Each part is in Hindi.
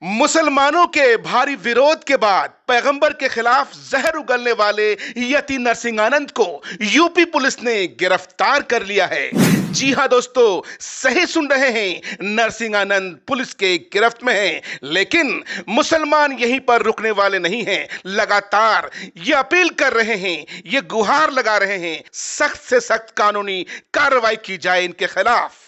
मुसलमानों के भारी विरोध के बाद पैगंबर के खिलाफ जहर उगलने वाले यति नरसिंहानंद को यूपी पुलिस ने गिरफ्तार कर लिया है। जी हां दोस्तों, सही सुन रहे हैं, नरसिंहानंद पुलिस के गिरफ्त में हैं। लेकिन मुसलमान यहीं पर रुकने वाले नहीं हैं। लगातार ये अपील कर रहे हैं, ये गुहार लगा रहे हैं, सख्त से सख्त कानूनी कार्रवाई की जाए इनके खिलाफ।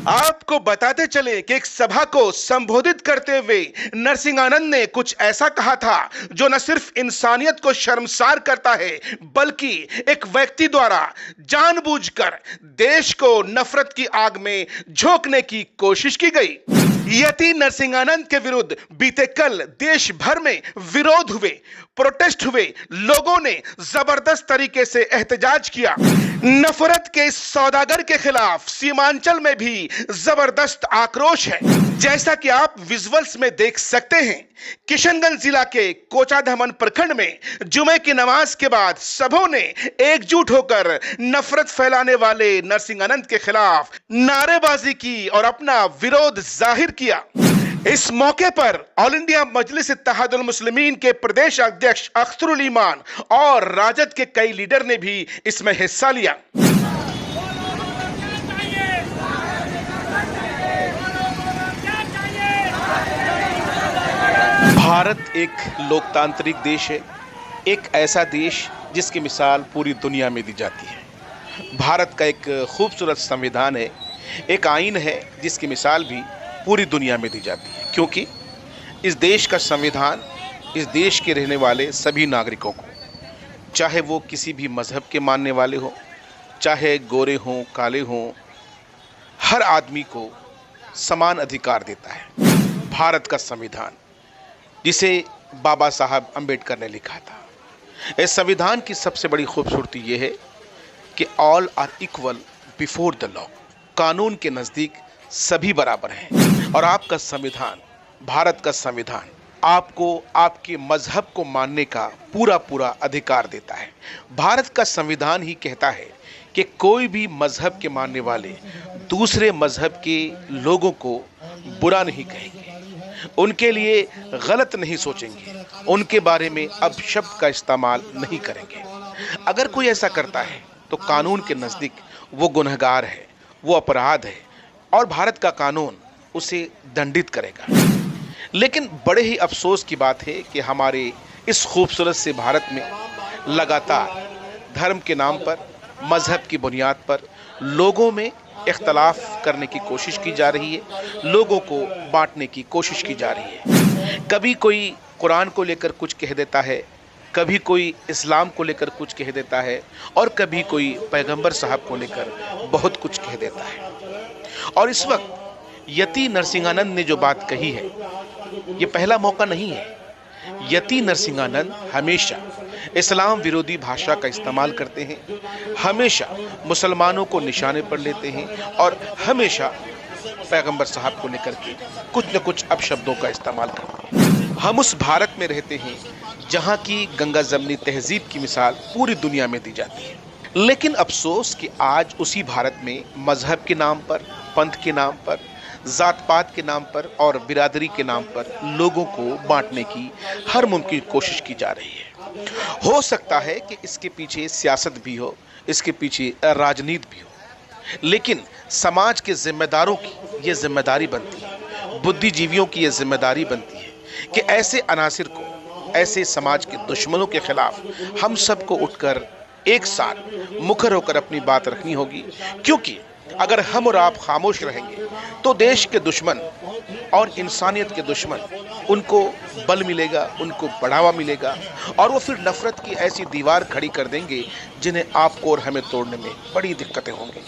आपको बताते चले कि एक सभा को संबोधित करते हुए नरसिंहानंद ने कुछ ऐसा कहा था जो न सिर्फ इंसानियत को शर्मसार करता है, बल्कि एक व्यक्ति द्वारा जानबूझकर देश को नफरत की आग में झोंकने की कोशिश की गई। यति नरसिंहानंद के विरुद्ध बीते कल देश भर में विरोध हुए, प्रोटेस्ट हुए, लोगों ने जबरदस्त तरीके से एहतजाज किया। नफरत के इस सौदागर के खिलाफ सीमांचल में भी जबरदस्त आक्रोश है। जैसा कि आप विजुअल्स में देख सकते हैं, किशनगंज जिला के कोचाधामन प्रखंड में जुमे की नमाज के बाद सबों ने एकजुट होकर नफरत फैलाने वाले नरसिंहानंद के खिलाफ नारेबाजी की और अपना विरोध जाहिर किया। इस मौके पर ऑल इंडिया मजलिस इत्तेहादुल मुस्लिमीन के प्रदेश अध्यक्ष अख्तरुल ईमान और राजद के कई लीडर ने भी इसमें हिस्सा लिया। भारत एक लोकतांत्रिक देश है, एक ऐसा देश जिसकी मिसाल पूरी दुनिया में दी जाती है। भारत का एक खूबसूरत संविधान है, एक आईन है जिसकी मिसाल भी पूरी दुनिया में दी जाती है, क्योंकि इस देश का संविधान इस देश के रहने वाले सभी नागरिकों को, चाहे वो किसी भी मजहब के मानने वाले हो, चाहे गोरे हों काले हों, हर आदमी को समान अधिकार देता है। भारत का संविधान, जिसे बाबा साहब अंबेडकर ने लिखा था, इस संविधान की सबसे बड़ी खूबसूरती यह है कि all are equal before the law, कानून के नज़दीक सभी बराबर हैं। और आपका संविधान, भारत का संविधान, आपको आपके मजहब को मानने का पूरा पूरा अधिकार देता है। भारत का संविधान ही कहता है कि कोई भी मजहब के मानने वाले दूसरे मजहब के लोगों को बुरा नहीं कहेंगे, उनके लिए गलत नहीं सोचेंगे, उनके बारे में अपशब्द का इस्तेमाल नहीं करेंगे। अगर कोई ऐसा करता है तो कानून के नज़दीक वो गुनहगार है, वो अपराध है और भारत का कानून उसे दंडित करेगा। लेकिन बड़े ही अफसोस की बात है कि हमारे इस खूबसूरत से भारत में लगातार धर्म के नाम पर, मजहब की बुनियाद पर लोगों में इख्तलाफ करने की कोशिश की जा रही है, लोगों को बांटने की कोशिश की जा रही है। कभी कोई कुरान को लेकर कुछ कह देता है, कभी कोई इस्लाम को लेकर कुछ कह देता है और कभी कोई पैगंबर साहब को लेकर बहुत कुछ कह देता है। और इस वक्त यति नरसिंहानंद ने जो बात कही है, ये पहला मौका नहीं है। यति नरसिंहानंद हमेशा इस्लाम विरोधी भाषा का इस्तेमाल करते हैं, हमेशा मुसलमानों को निशाने पर लेते हैं और हमेशा पैगंबर साहब को लेकर के कुछ न कुछ अपशब्दों का इस्तेमाल करते हैं। हम उस भारत में रहते हैं जहाँ की गंगा जमनी तहजीब की मिसाल पूरी दुनिया में दी जाती है। लेकिन अफसोस कि आज उसी भारत में मजहब के नाम पर, पंथ के नाम पर, जात पात के नाम पर और बिरादरी के नाम पर लोगों को बांटने की हर मुमकिन कोशिश की जा रही है। हो सकता है कि इसके पीछे सियासत भी हो, इसके पीछे राजनीति भी हो, लेकिन समाज के जिम्मेदारों की ये जिम्मेदारी बनती है, बुद्धिजीवियों की ये जिम्मेदारी बनती है कि ऐसे अनासिर को, ऐसे समाज के दुश्मनों के खिलाफ हम सबको उठकर एक साथ मुखर होकर अपनी बात रखनी होगी। क्योंकि अगर हम और आप खामोश रहेंगे तो देश के दुश्मन और इंसानियत के दुश्मन, उनको बल मिलेगा, उनको बढ़ावा मिलेगा और वो फिर नफरत की ऐसी दीवार खड़ी कर देंगे जिन्हें आपको और हमें तोड़ने में बड़ी दिक्कतें होंगी।